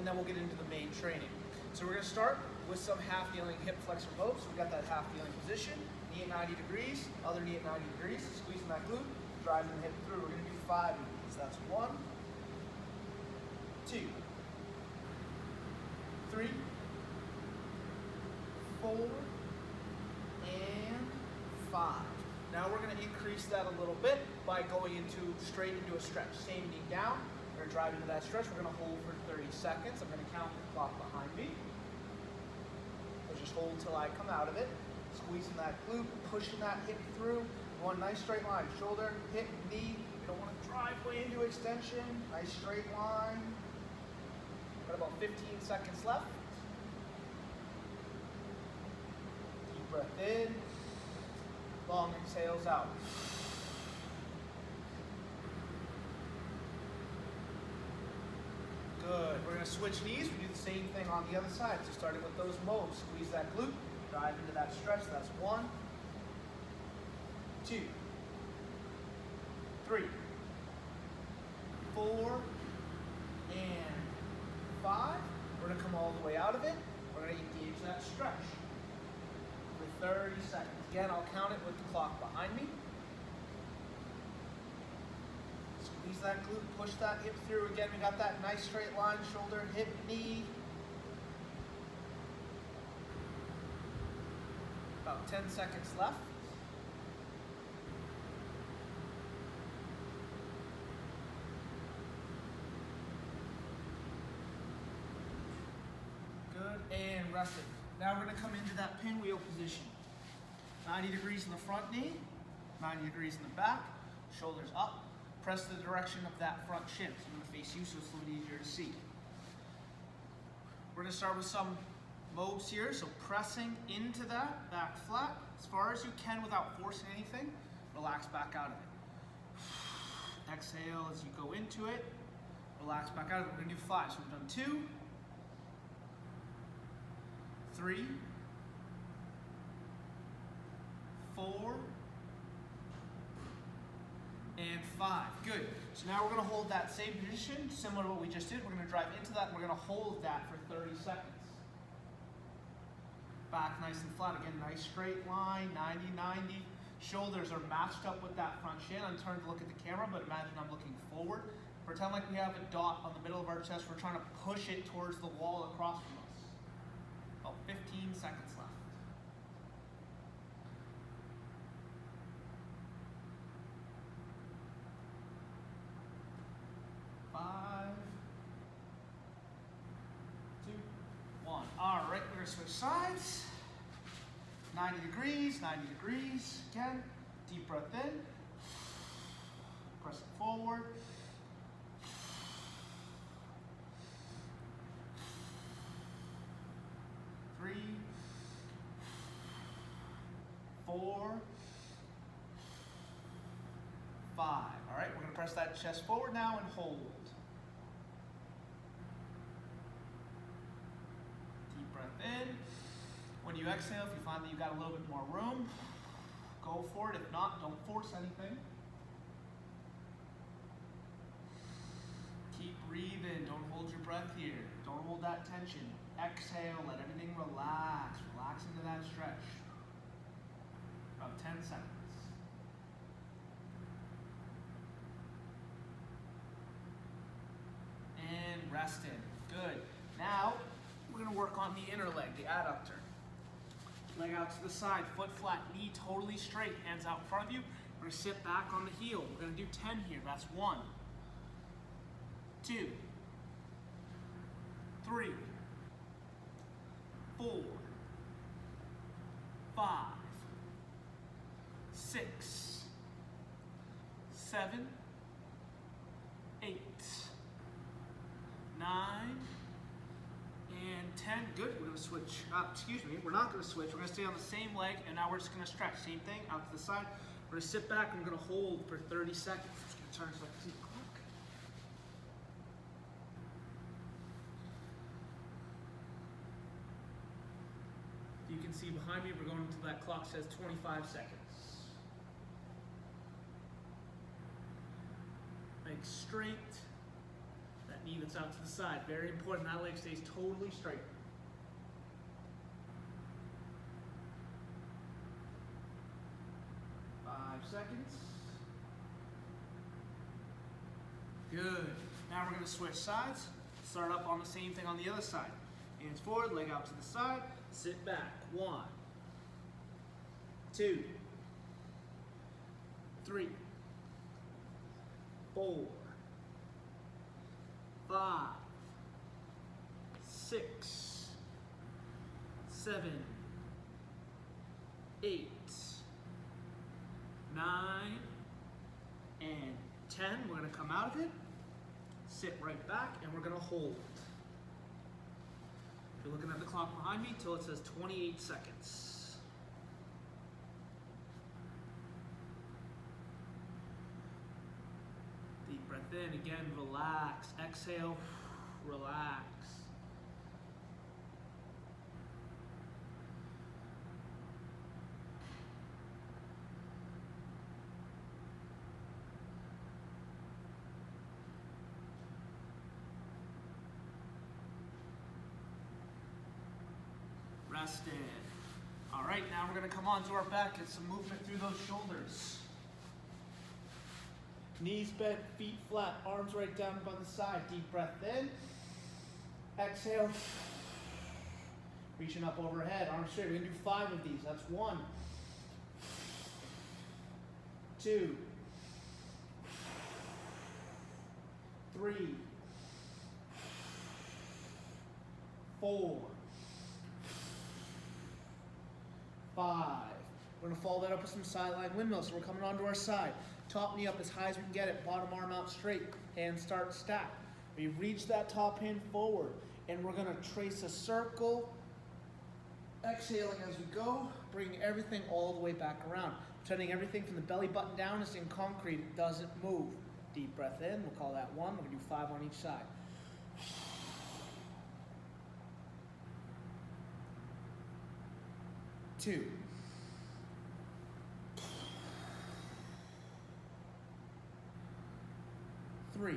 then we'll get into the main training. So we're gonna start with some half kneeling hip flexor boats. So we got that half kneeling position, knee at 90 degrees, other knee at 90 degrees, squeezing that glute, driving the hip through. We're gonna do 5 of these. That's 1, 2, 3, 4, and 5. Now we're going to increase that a little bit by going straight into a stretch. Same knee down. We're going to drive into that stretch. We're going to hold for 30 seconds. I'm going to count the clock behind me. So just hold until I come out of it. Squeezing that glute, pushing that hip through. One nice straight line. Shoulder, hip, knee. You don't want to drive way into extension. Nice straight line. Got about 15 seconds left. Deep breath in. Long exhales out. Good. We're going to switch knees. We do the same thing on the other side. So starting with those moves. Squeeze that glute. Drive into that stretch. That's 1, 2, 3, 4, and 5. We're going to come all the way out of it. We're going to engage that stretch for 30 seconds. Again, I'll count it with the clock behind me. Squeeze that glute, push that hip through. Again, we got that nice straight line, shoulder, hip, knee. About 10 seconds left. Good, and resting. Now we're going to come into that pinwheel position. 90 degrees in the front knee, 90 degrees in the back, shoulders up. Press the direction of that front shin. So I'm going to face you so it's a little easier to see. We're going to start with some moves here. So pressing into that, back flat, as far as you can without forcing anything. Relax back out of it. Exhale as you go into it. Relax back out of it. We're going to do 5. So we've done 2, 3, 4, and 5. Good. So now we're going to hold that same position, similar to what we just did. We're going to drive into that, and we're going to hold that for 30 seconds. Back nice and flat. Again, nice straight line, 90, 90. Shoulders are matched up with that front shin. I'm turning to look at the camera, but imagine I'm looking forward. Pretend like we have a dot on the middle of our chest. We're trying to push it towards the wall across from us. About 15 seconds left. Five, 2, 1. All right, we're going to switch sides. 90 degrees, 90 degrees. Again, deep breath in. Press it forward. 3, 4, 5. All right, we're going to press that chest forward now and hold. Deep breath in. When you exhale, if you find that you've got a little bit more room, go for it. If not, don't force anything. Keep breathing. Don't hold your breath here. Don't hold that tension. Exhale. Let everything relax. Relax into that stretch. About 10 seconds. And rest in. Good. Now, we're going to work on the inner leg, the adductor. Leg out to the side, foot flat, knee totally straight, hands out in front of you. We're going to sit back on the heel. We're going to do 10 here. That's 1, 2, 3, 4, 5, 6, 7, 8, 9, and 10. Good. We're going to switch. Excuse me. We're not going to switch. We're going to stay on the same leg, and now we're just going to stretch. Same thing, out to the side. We're going to sit back, and we're going to hold for 30 seconds. I'm just going to turn so I can see the clock. You can see behind me, we're going until that clock says 25 seconds. Make straight. That knee that's out to the side. Very important, that leg stays totally straight. Seconds. Good. Now we're going to switch sides. Start up on the same thing on the other side. Hands forward, leg out to the side. Sit back. 1, 2, 3, 4, 5, 6, 7, 8, 9, and 10. We're going to come out of it, sit right back, and we're going to hold. If you're looking at the clock behind me, till it says 28 seconds. Deep breath in. Again, relax. Exhale, relax. Rested. All right, now we're going to come onto our back, get some movement through those shoulders. Knees bent, feet flat, arms right down by the side. Deep breath in. Exhale. Reaching up overhead, arms straight. We're going to do 5 of these. That's 1, 2, 3, 4, 5. We're going to follow that up with some sideline windmills. So we're coming onto our side. Top knee up as high as we can get it. Bottom arm out straight. Hands start stacked. We reach that top hand forward. And we're going to trace a circle. Exhaling as we go. Bring everything all the way back around. Pretending everything from the belly button down is in concrete. It doesn't move. Deep breath in. We'll call that 1. We're going to do 5 on each side. 2, 3,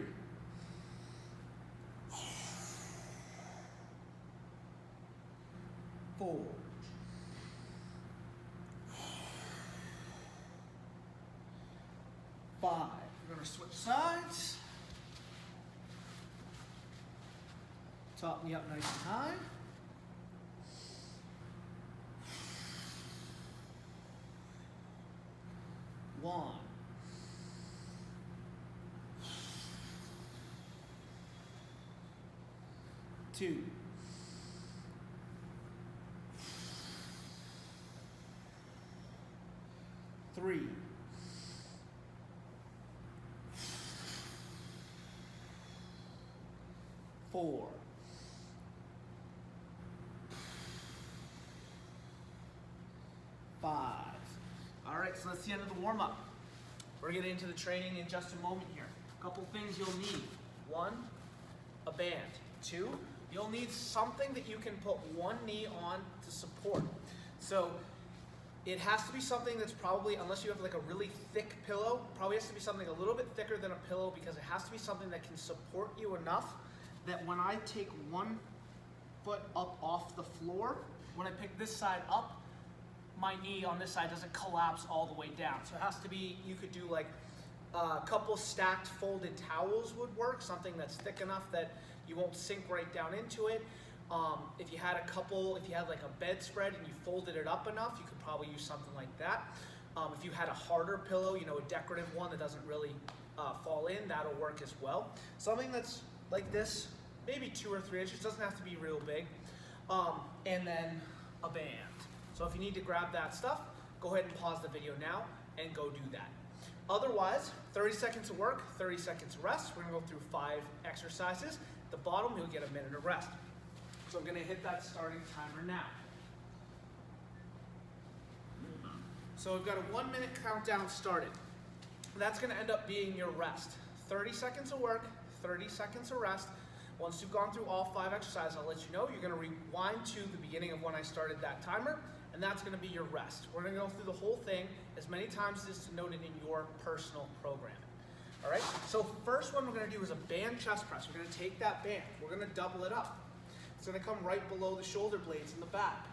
4, 5. We're going to switch sides. Top knee up nice and high. 1, 2, 3, 4, 5. All right, so that's the end of the warm-up. We're getting into the training in just a moment here. A couple things you'll need. 1, a band. 2, you'll need something that you can put one knee on to support. So it has to be something that's probably, unless you have like a really thick pillow, probably has to be something a little bit thicker than a pillow, because it has to be something that can support you enough that when I take one foot up off the floor, when I pick this side up, my knee on this side doesn't collapse all the way down. So it has to be, you could do like a couple stacked folded towels would work, something that's thick enough that you won't sink right down into it. If you had like a bedspread and you folded it up enough, you could probably use something like that. If you had a harder pillow, you know, a decorative one that doesn't really fall in, that'll work as well. Something that's like this, maybe 2 or 3 inches, doesn't have to be real big. And then a band. So if you need to grab that stuff, go ahead and pause the video now and go do that. Otherwise, 30 seconds of work, 30 seconds of rest. We're gonna go through 5 exercises. At the bottom, you'll get a minute of rest. So I'm gonna hit that starting timer now. So we've got a 1-minute countdown started. That's gonna end up being your rest. 30 seconds of work, 30 seconds of rest. Once you've gone through all 5 exercises, I'll let you know. You're gonna rewind to the beginning of when I started that timer, and that's gonna be your rest. We're gonna go through the whole thing as many times as is denoted in your personal programming. All right, so first one we're gonna do is a band chest press. We're gonna take that band, we're gonna double it up. It's gonna come right below the shoulder blades in the back.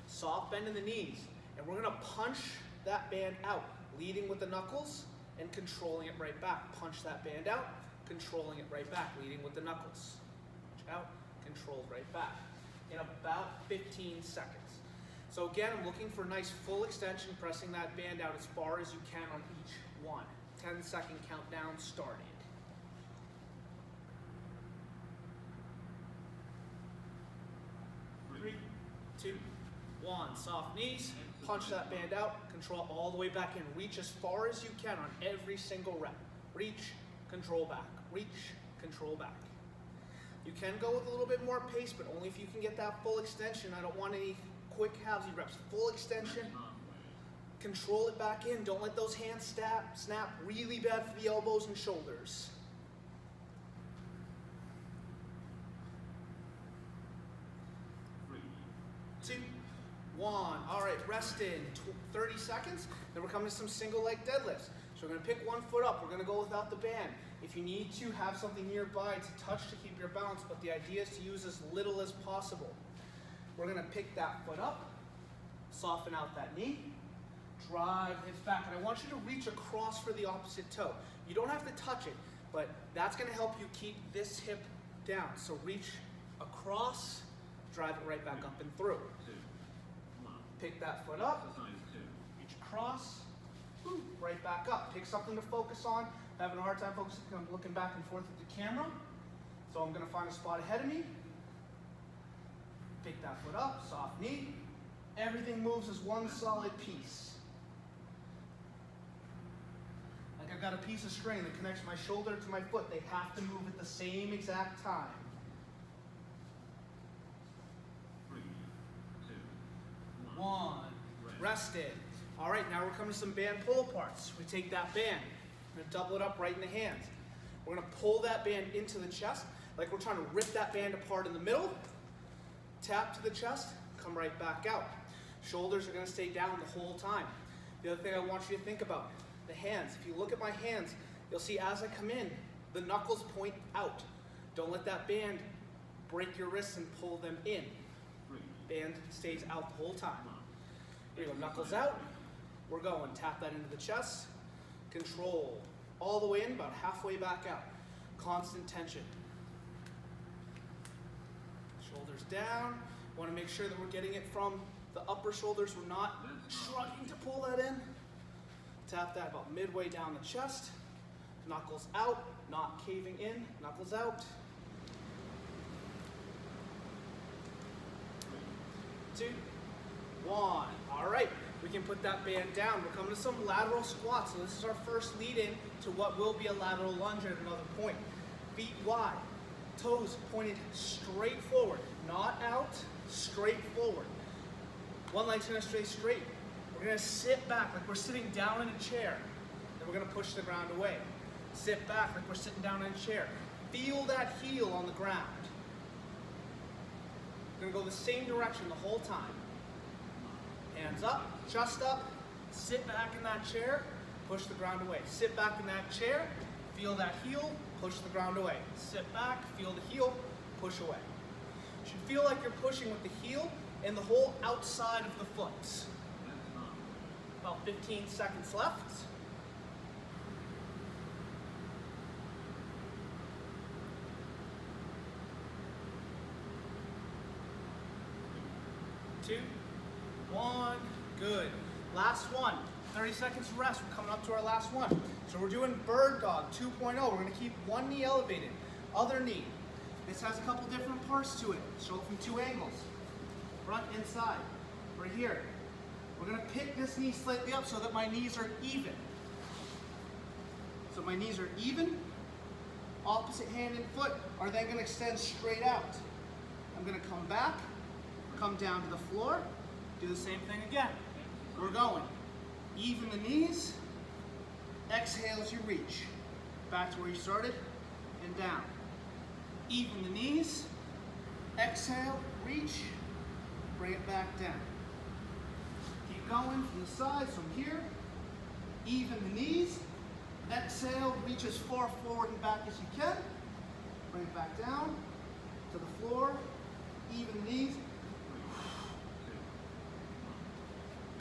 Soft bend in the knees, and we're gonna punch that band out, leading with the knuckles and controlling it right back. Punch that band out, controlling it right back, leading with the knuckles. Punch out, controlled right back. In about 15 seconds. So again, I'm looking for a nice full extension, pressing that band out as far as you can on each one. 10-second countdown started. 3, 2, 1. Soft knees, punch that band out, control all the way back in. Reach as far as you can on every single rep. Reach, control back. Reach, control back. You can go with a little bit more pace, but only if you can get that full extension. I don't want any quick halvesy reps. Full extension, control it back in. Don't let those hands snap. Really bad for the elbows and shoulders. 3, 2, 1. All right, rest in 30 seconds. Then we're coming to some single leg deadlifts. So we're gonna pick one foot up. We're gonna go without the band. If you need to, have something nearby to touch to keep your balance, but the idea is to use as little as possible. We're gonna pick that foot up, soften out that knee, drive the hips back, and I want you to reach across for the opposite toe. You don't have to touch it, but that's gonna help you keep this hip down. So reach across, drive it right back up and through. Pick that foot up, reach across, right back up. Pick something to focus on. Having a hard time focusing, I'm looking back and forth at the camera. So I'm gonna find a spot ahead of me. Pick that foot up, soft knee. Everything moves as one solid piece. Like I've got a piece of string that connects my shoulder to my foot. They have to move at the same exact time. 3, 2, 1. Rest in. All right, now we're coming to some band pull aparts. We take that band, we're gonna double it up right in the hands. We're gonna pull that band into the chest, like we're trying to rip that band apart in the middle. Tap to the chest, come right back out. Shoulders are gonna stay down the whole time. The other thing I want you to think about, the hands. If you look at my hands, you'll see as I come in, the knuckles point out. Don't let that band break your wrists and pull them in. Band stays out the whole time. Here you go, knuckles out. We're going, tap that into the chest, control, all the way in, about halfway back out. Constant tension. Shoulders down. Want to make sure that we're getting it from the upper shoulders. We're not shrugging to pull that in. Tap that about midway down the chest. Knuckles out, not caving in, knuckles out. 2, 1. All right, we can put that band down. We're coming to some lateral squats. So this is our first lead in to what will be a lateral lunge at another point. Feet wide, toes pointed straight forward, not out, straight forward. One leg's gonna stay straight. We're gonna sit back like we're sitting down in a chair. Then we're gonna push the ground away. Sit back like we're sitting down in a chair. Feel that heel on the ground. We're gonna go the same direction the whole time. Hands up, chest up, sit back in that chair, push the ground away. Sit back in that chair, feel that heel, push the ground away. Sit back, feel the heel, push away. You should feel like you're pushing with the heel and the whole outside of the foot. About 15 seconds left. 2, 1, good. Last one, 30 seconds rest. We're coming up to our last one. So we're doing Birddog 2.0. We're gonna keep one knee elevated, other knee. This has a couple different parts to it. Show it from 2 angles, front and side. Right here. We're gonna pick this knee slightly up so that my knees are even. So my knees are even. Opposite hand and foot are then gonna extend straight out. I'm gonna come back, come down to the floor, do the same thing again. We're going. Even the knees, exhale as you reach. Back to where you started, and down. Even the knees, exhale, reach, bring it back down. Keep going from the sides, from here. Even the knees, Exhale, reach as far forward and back as you can. Bring it back down to the floor. Even knees.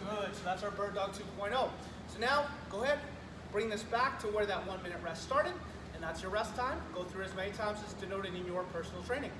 Good, so that's our Bird Dog 2.0. So now, go ahead, bring this back to where that 1 minute rest started, and that's your rest time. Go through as many times as denoted in your personal training.